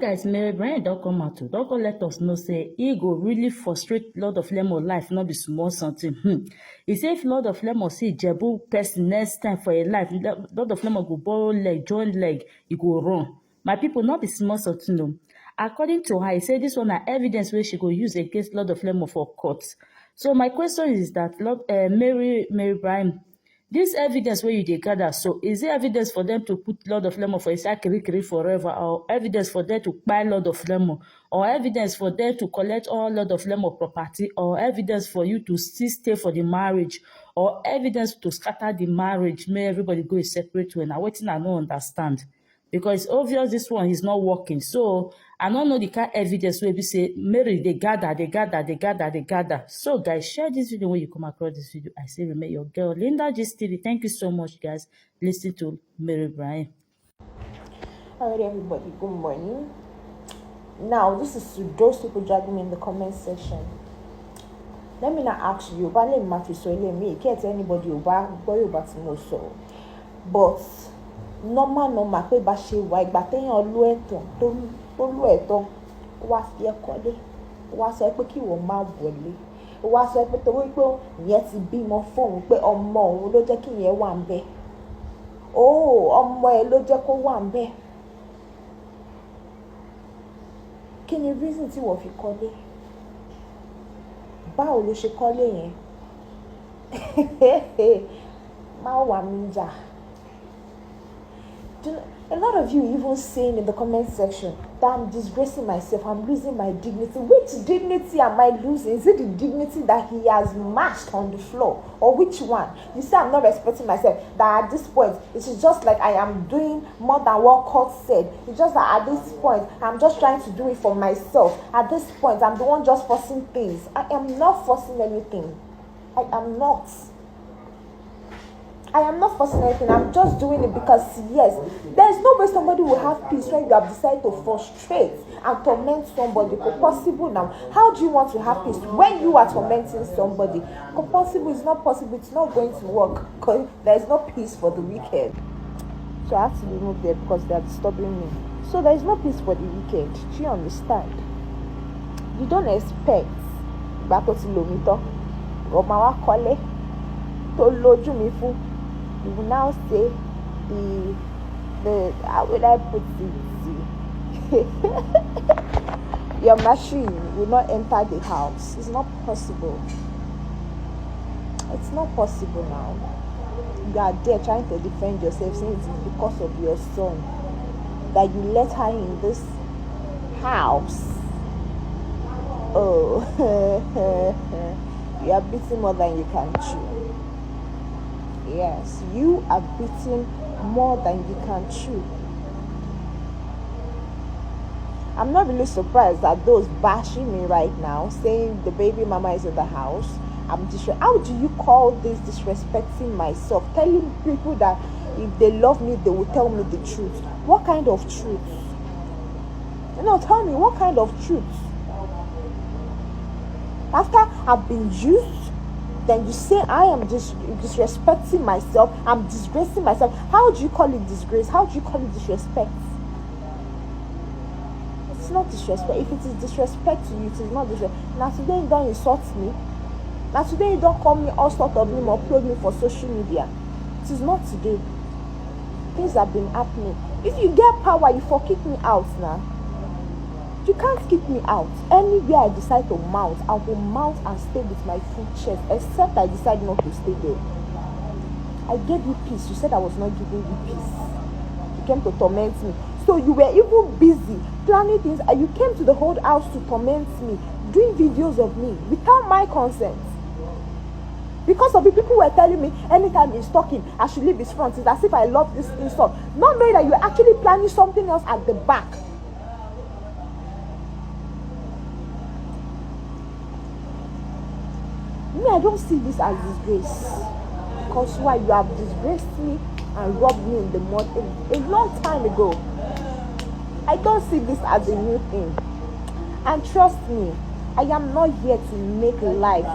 guys, Mary Brian don't come out to don't go let us know say he go really frustrate Lord of Lemon life, not be small something. He say if Lord of Lemon see Jebu person next time for a life, Lord of Lemon go borrow leg, join leg, he go run. My people, not be small something no. According to her, he say this one na evidence where she go use against Lord of Lemon for court. So my question is that Mary Brian, this evidence where you dey gather, so is it evidence for them to put Lord of Lemon for inside kirikiri forever, or evidence for them to buy Lord of Lemon, or evidence for them to collect all Lord of Lemon property, or evidence for you to still stay for the marriage, or evidence to scatter the marriage, may everybody go a separate way? Now wetin I no understand. Because it's obvious this one is not working. So I don't know the kind of evidence where we say Mary they gather. So guys, share this video when you come across this video. I say remember your girl Linda Gist TV. Thank you so much, guys. Listen to Mary Brian. Alright, everybody, good morning. Now this is to those people dragging me in the comment section. Let me not ask you, but let me matter so let me get anybody about boy about so. But normal pé bá ṣe wà ìgbà téèyàn lú ẹ̀tàn tó lú ẹ̀tàn wá fi ẹ́ kọ́lé wá sọ pé kí ìwọ má wọlé wá sọ pé torí pé ìyẹn ti bímọ fóun pé ọmọ òun ló jẹ́ kí ìyẹn wà ń bẹ̀ ọmọ ẹ̀ ló jẹ́ kó wà ń bẹ̀. Kí ni reason tí wọ́n fi kọ́lé? Báwo ló ṣe kọ́lé yẹn? Má wà mí jà. A lot of you even saying in the comment section that I'm disgracing myself, I'm losing my dignity. Which dignity am I losing? Is it the dignity that he has mashed on the floor? Or which one? You say I'm not respecting myself. That at this point, it is just like I am doing more than what court said. It's just that at this point, I'm just trying to do it for myself. At this point, I'm the one just forcing things. I am not forcing anything. I am not forcing anything. I'm just doing it because, yes, there's no way somebody will have peace when you have decided to frustrate and torment somebody. Possible now. How do you want to have peace when you are tormenting somebody? Possible is not possible. It's not going to work because there's no peace for the wicked. So I have to remove them because they are disturbing me. So there's no peace for the wicked. Do you understand? You don't expect you will now say how will I put it? Your machine will not enter the house. It's not possible. It's not possible now. You are there trying to defend yourself, saying it is because of your son that you let her in this house. Oh, you are beating more than you can chew. Yes, you are beating more than you can chew. I'm not really surprised that those bashing me right now, saying the baby mama is in the house. How do you call this disrespecting myself? Telling people that if they love me, they will tell me the truth. What kind of truth? Tell me, what kind of truth? After I've been used, then you say I am disrespecting myself, I'm disgracing myself. How do you call it disgrace? How do you call it disrespect? It's not disrespect. If it is disrespect to you, it is not disrespect. Now today you don't insult me. Now today you don't call me all sort of name or upload me for social media. It is not today. Things have been happening. If you get power, you for kick me out now. You can't kick me out. Anywhere I decide to mount, I will mount and stay with my full chest, except I decide not to stay there. I gave you peace. You said I was not giving you peace. You came to torment me. So you were even busy planning things, and you came to the whole house to torment me, doing videos of me without my consent. Because of the people were telling me anytime he's talking, I should leave his front. It's as if I love this insult, not knowing that you're actually planning something else at the back. I don't see this as disgrace, because why? You have disgraced me and rubbed me in the mud a long time ago. I don't see this as a new thing. And trust me, I am not here to make life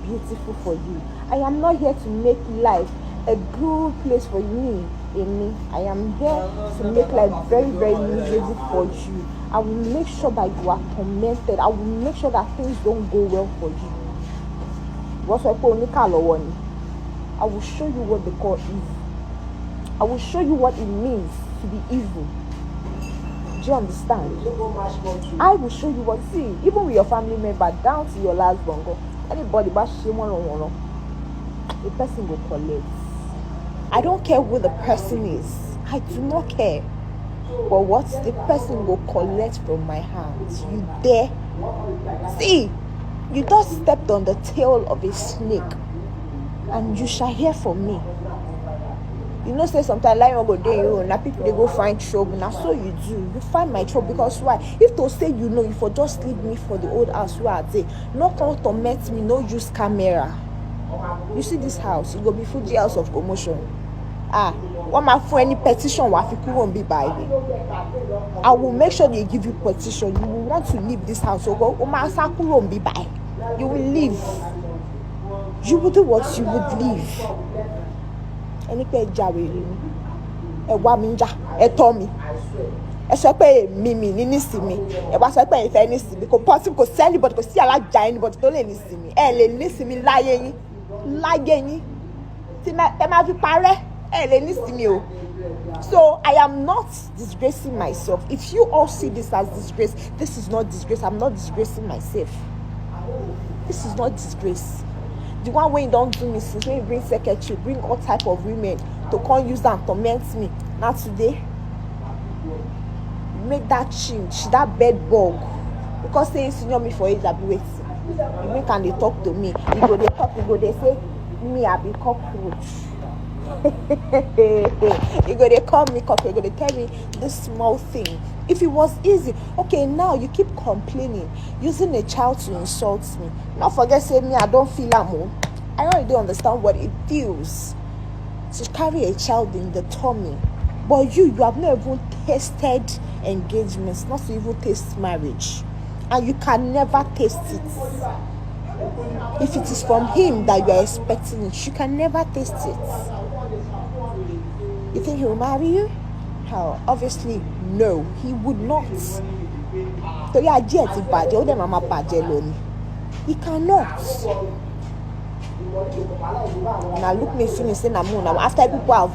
beautiful for you. I am not here to make life a good place for me Amy, I am here to make life very, very miserable for you. I will make sure that you are tormented. I will make sure that things don't go well for you. What's I will show you what they call evil. I will show you what it means to be evil. Do you understand? I will show you what. See, even with your family member, down to your last bongo, anybody but the person will collect. I don't care who the person is. I do not care. But what the person will collect from my hands. You dare? See, you just stepped on the tail of a snake, and you shall hear from me. You know, say sometimes like you go there, you now people they go find trouble. Now so you do. You find my trouble because why? If to say you know, you for just leave me for the old house where I say, no come torment me, no use camera. You see this house, it go be Fuji house of commotion. What my for any petition wafiku won't be by me. I will make sure they give you petition. You will want to leave this house. So go, saku won't be by. You will leave. You will do what you would leave. Any pay jawe e wa mi nja e to mi e so pe mi ni si mi e wa so pe e fe ni si mi ko possible ko see anybody ko see alaja anybody to le ni si mi e le ni si mi láyé yín ti ma e ma fi pare e le ni si mi o. So I am not disgracing myself. If you all see this as disgrace, this is not disgrace. I'm not disgracing myself. This is not disgrace. The one way you don't do me since when you bring secretary, bring all type of women to come use and torment me. Now today, make that change, that bed bug. Because saying senior me for age, I be waiting. You can they talk to me? You go they talk, you go they say me I be cockroach. You go they call me cockroach. You go they tell me this small thing. If it was easy, okay, now you keep complaining, using a child to insult me. Not forget say me, I don't feel amo. I already understand what it feels to carry a child in the tummy. But you have not even tasted engagements, not to even taste marriage. And you can never taste it. If it is from him that you are expecting it, you can never taste it. You think he will marry you? How? Obviously, no, he would not. He cannot. Now look me finish saying now after people have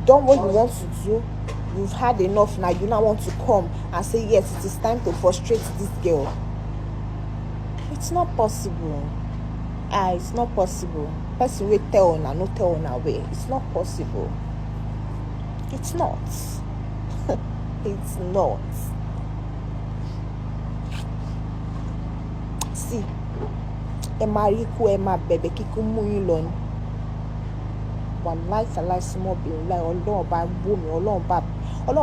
done what you want to do, you've had enough. Now you now want to come and say yes, it is time to frustrate this girl. It's not possible. It's not possible. Person will tell her, not tell her way. It's not possible. It's not. It's not. See, Emma Riku, Emma Bebe Kiku Muyilon. One life and life small being like Olon by woman, Olon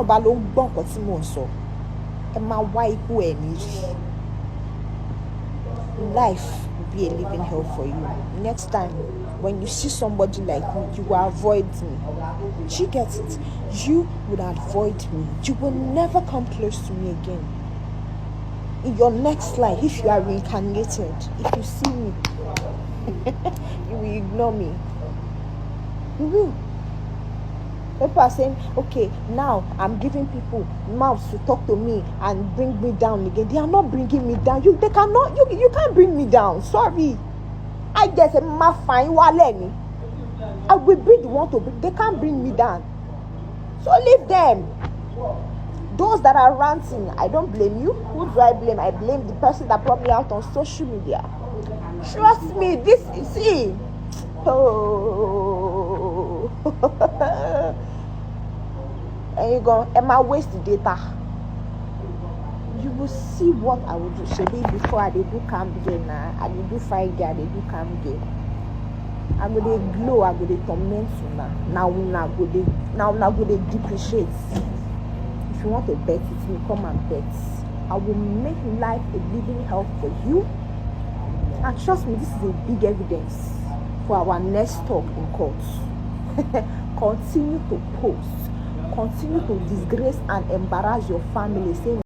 by long bump or Timon so. Emma Waiku energy. Life will be a living hell for you. Next time, when you see somebody like me, you will avoid me. She gets it. You would avoid me. You will never come close to me again. In your next life, if you are reincarnated, if you see me, you will ignore me. You will. People are saying, okay, now I'm giving people mouths to talk to me and bring me down again. They are not bringing me down. You can't bring me down. Sorry. I guess a fine waleni. I will be the one to bring. They can't bring me down. So leave them. Those that are ranting, I don't blame you. Who do I blame? I blame the person that brought me out on social media. Trust me, this is see. Oh. And you go, am I wasting data? You will see what I will do. Maybe before I do camp again, I do Friday, I do camp again. I'm gonna glow, I'm gonna torment you now. Now go to depreciate. If you want to bet it, you come and bet. I will make life a living hell for you. And trust me, this is a big evidence for our next talk in court. Continue to post, continue to disgrace and embarrass your family, saying